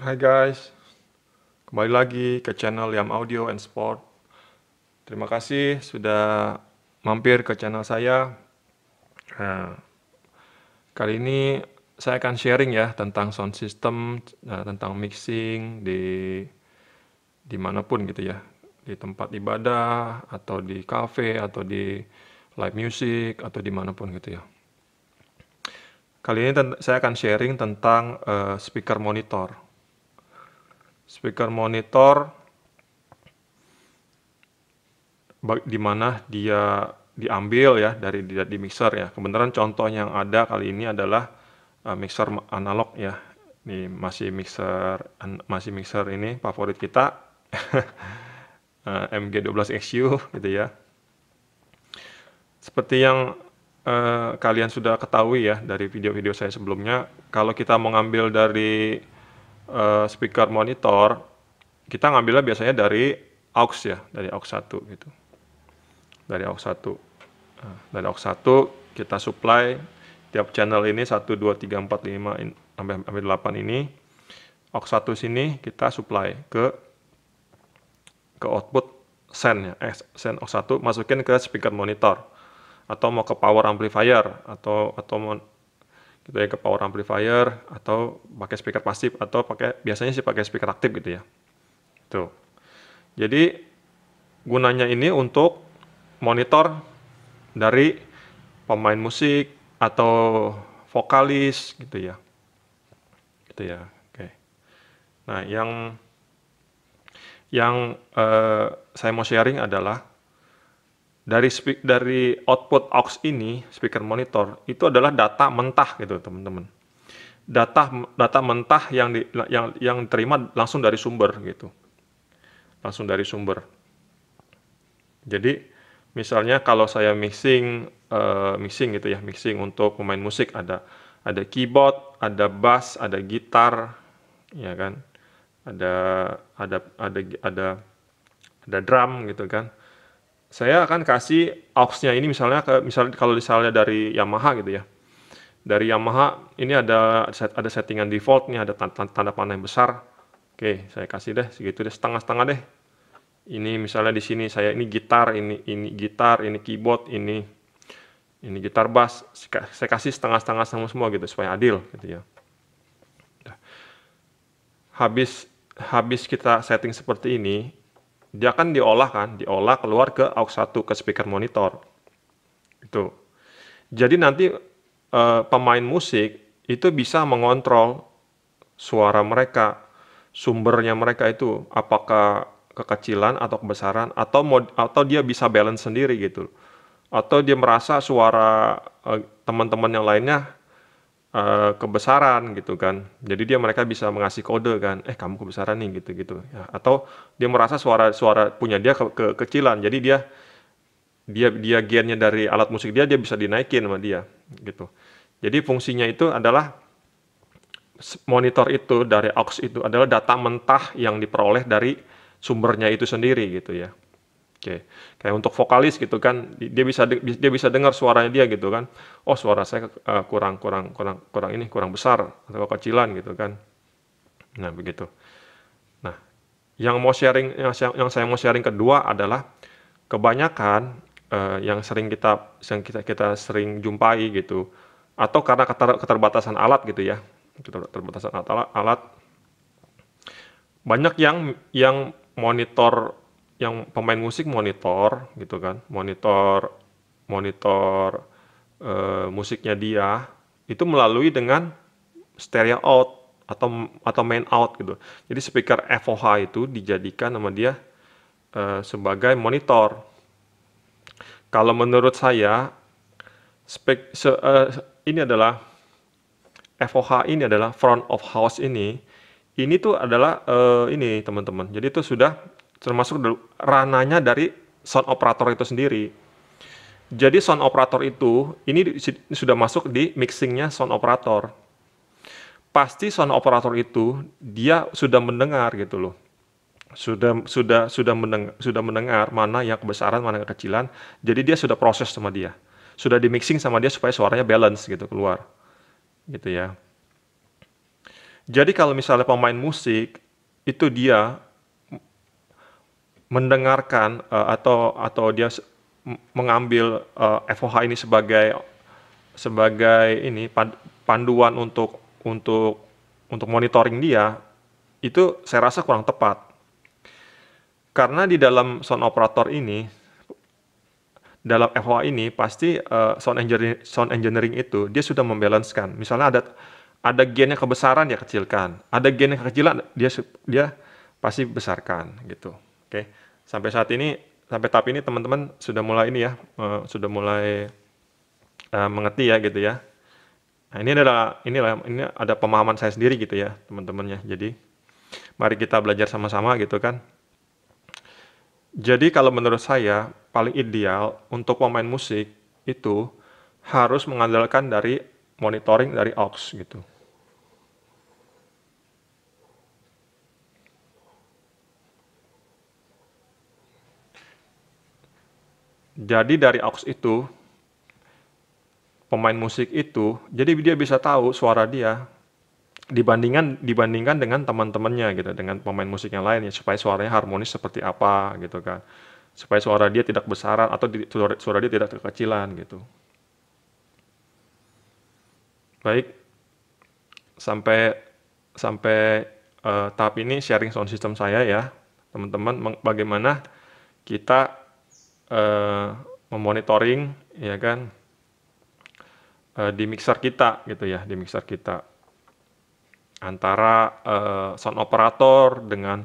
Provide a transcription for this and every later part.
Hai guys, kembali lagi ke channel Yam Audio and Sport. Terima kasih sudah mampir ke channel saya. Nah, kali ini saya akan sharing ya tentang sound system, tentang mixing dimanapun gitu ya, di tempat ibadah atau di cafe atau di live music atau dimanapun gitu ya. Kali ini saya akan sharing tentang speaker monitor. Speaker monitor di mana dia diambil ya di mixer ya. Kebenaran contoh yang ada kali ini adalah mixer analog ya. Ini masih mixer ini favorit kita MG12XU gitu ya. Seperti yang kalian sudah ketahui ya dari video-video saya sebelumnya, kalau kita mengambil dari speaker monitor, kita ngambilnya biasanya dari aux ya, dari aux 1 gitu. Dari aux 1. Nah, dari aux 1 kita supply tiap channel ini 1 2 3 4 5 sampai 8 ini. Aux 1 sini kita supply ke output send ya. Send aux 1 masukin ke speaker monitor atau mau ke power amplifier atau mau gitu ya, ke power amplifier atau pakai speaker pasif atau biasanya sih pakai speaker aktif gitu ya. Tuh. Jadi gunanya ini untuk monitor dari pemain musik atau vokalis gitu ya. Gitu ya. Oke. Nah, yang saya mau sharing adalah dari output aux ini, speaker monitor, itu adalah data mentah gitu, teman-teman. Data mentah yang diterima langsung dari sumber gitu. Langsung dari sumber. Jadi misalnya kalau saya mixing gitu ya, mixing untuk pemain musik ada keyboard, ada bass, ada gitar, ya kan, ada drum gitu kan. Saya akan kasih aux-nya ini misalnya kalau misalnya dari Yamaha gitu ya. Dari Yamaha ini ada settingan default nih, ada tanda panah yang besar. Oke, saya kasih deh segitu deh, setengah-setengah deh. Ini misalnya di sini saya ini gitar, ini gitar, ini keyboard, ini gitar bass. Saya kasih setengah-setengah semua gitu supaya adil gitu ya. Habis kita setting seperti ini, dia akan diolah keluar ke aux 1 ke speaker monitor. Itu. Jadi nanti pemain musik itu bisa mengontrol suara mereka, sumbernya mereka itu apakah kekecilan atau kebesaran atau dia bisa balance sendiri gitu. Atau dia merasa suara teman-teman yang lainnya kebesaran gitu kan. Jadi mereka bisa mengasih kode kan, kamu kebesaran nih gitu-gitu ya. Atau dia merasa suara punya dia kekecilan. Jadi dia gainnya dari alat musik dia bisa dinaikin sama dia gitu. Jadi fungsinya itu adalah monitor itu dari aux itu adalah data mentah yang diperoleh dari sumbernya itu sendiri gitu ya. Oke, kayak untuk vokalis gitu kan, dia bisa dengar suaranya dia gitu kan. Oh, suara saya kurang besar atau kecilan gitu kan. Nah, begitu. Nah, yang saya mau sharing kedua adalah kebanyakan yang kita sering jumpai gitu, atau karena keterbatasan alat gitu ya, keterbatasan alat, banyak yang monitor, yang pemain musik monitor gitu kan, monitor musiknya dia itu melalui dengan stereo out atau main out gitu. Jadi speaker FOH itu dijadikan sama dia sebagai monitor. Kalau menurut saya ini adalah FOH ini adalah front of house ini tuh adalah ini teman-teman. Jadi itu sudah termasuk ranahnya dari sound operator itu sendiri. Jadi sound operator itu ini sudah masuk di mixingnya sound operator. Pasti sound operator itu dia sudah mendengar gitu loh. Sudah mendengar mana yang kebesaran, mana yang kekecilan. Jadi dia sudah proses sama dia. Sudah di mixing sama dia supaya suaranya balance gitu keluar. Gitu ya. Jadi kalau misalnya pemain musik itu dia mendengarkan atau dia mengambil FOH ini sebagai ini panduan untuk monitoring dia, itu saya rasa kurang tepat. Karena di dalam sound operator ini, dalam FOH ini pasti sound engineering itu dia sudah membalancekan. Misalnya ada gain yang kebesaran dia kecilkan, ada gain yang kekecilan dia pasti besarkan gitu. Oke. Sampai tahap ini teman-teman sudah mulai ini ya, sudah mulai mengerti ya gitu ya. Nah, ini ada pemahaman saya sendiri gitu ya, teman-temannya. Jadi mari kita belajar sama-sama gitu kan. Jadi kalau menurut saya paling ideal untuk pemain musik itu harus mengandalkan dari monitoring dari aux gitu. Jadi dari aux itu pemain musik itu, jadi dia bisa tahu suara dia dibandingkan dengan teman-temannya gitu, dengan pemain musik yang lain ya, supaya suaranya harmonis seperti apa gitu kan, supaya suara dia tidak besaran atau suara dia tidak kekecilan gitu. Baik, sampai tahap ini sharing sound system saya ya, teman-teman, bagaimana kita memonitoring ya kan di mixer kita gitu ya, di mixer kita antara sound operator dengan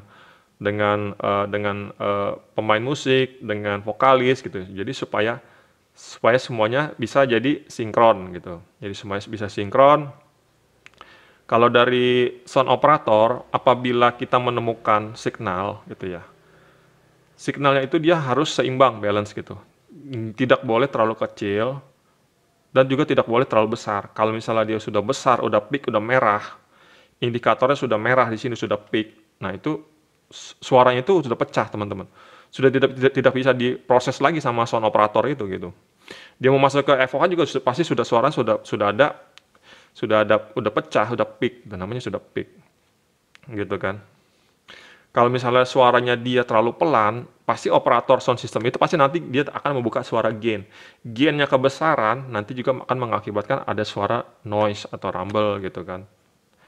pemain musik, dengan vokalis gitu. Jadi supaya semuanya bisa jadi sinkron gitu. Jadi semuanya bisa sinkron. Kalau dari sound operator, apabila kita menemukan signal gitu ya, signalnya itu dia harus seimbang, balance gitu. Tidak boleh terlalu kecil dan juga tidak boleh terlalu besar. Kalau misalnya dia sudah besar, udah peak, udah merah, indikatornya sudah merah di sini sudah peak. Nah, itu suaranya itu sudah pecah, teman-teman. Sudah tidak bisa diproses lagi sama sound operator itu gitu. Dia mau masuk ke FOH juga pasti suaranya udah pecah, udah peak, dan namanya sudah peak. Gitu kan. Kalau misalnya suaranya dia terlalu pelan, pasti operator sound system itu pasti nanti dia akan membuka suara gain. Gainnya kebesaran nanti juga akan mengakibatkan ada suara noise atau rumble gitu kan.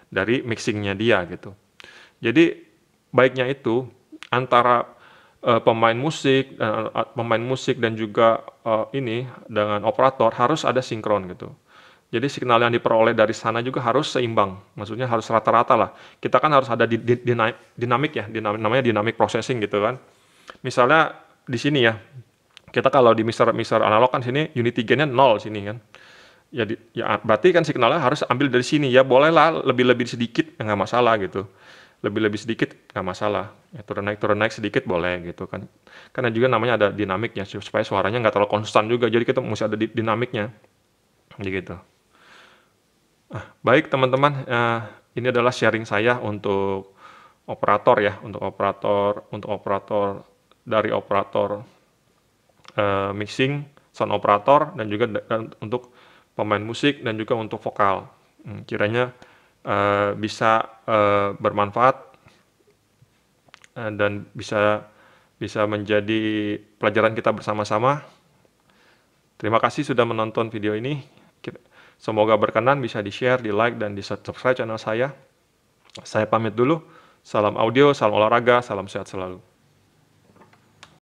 Dari mixingnya dia gitu. Jadi baiknya itu antara pemain musik dan juga ini dengan operator harus ada sinkron gitu. Jadi signal yang diperoleh dari sana juga harus seimbang, maksudnya harus rata-rata lah. Kita kan harus ada dinamik ya, namanya dynamic processing gitu kan. Misalnya di sini ya, kita kalau di mixer analog kan sini unity gain-nya 0 sini kan. Ya, berarti kan signalnya harus ambil dari sini ya, bolehlah lebih sedikit ya nggak masalah gitu. Lebih sedikit nggak masalah. Ya, turun naik sedikit boleh gitu kan. Karena juga namanya ada dinamiknya supaya suaranya nggak terlalu konstan juga. Jadi kita mesti ada dinamiknya. Gitu. Baik teman-teman, ini adalah sharing saya untuk operator ya, untuk operator dari operator mixing, sound operator, dan juga untuk pemain musik dan juga untuk vokal. Kiranya bisa bermanfaat dan bisa menjadi pelajaran kita bersama-sama. Terima kasih sudah menonton video ini. Semoga berkenan, bisa di-share, di-like, dan di-subscribe channel saya. Saya pamit dulu. Salam audio, salam olahraga, salam sehat selalu.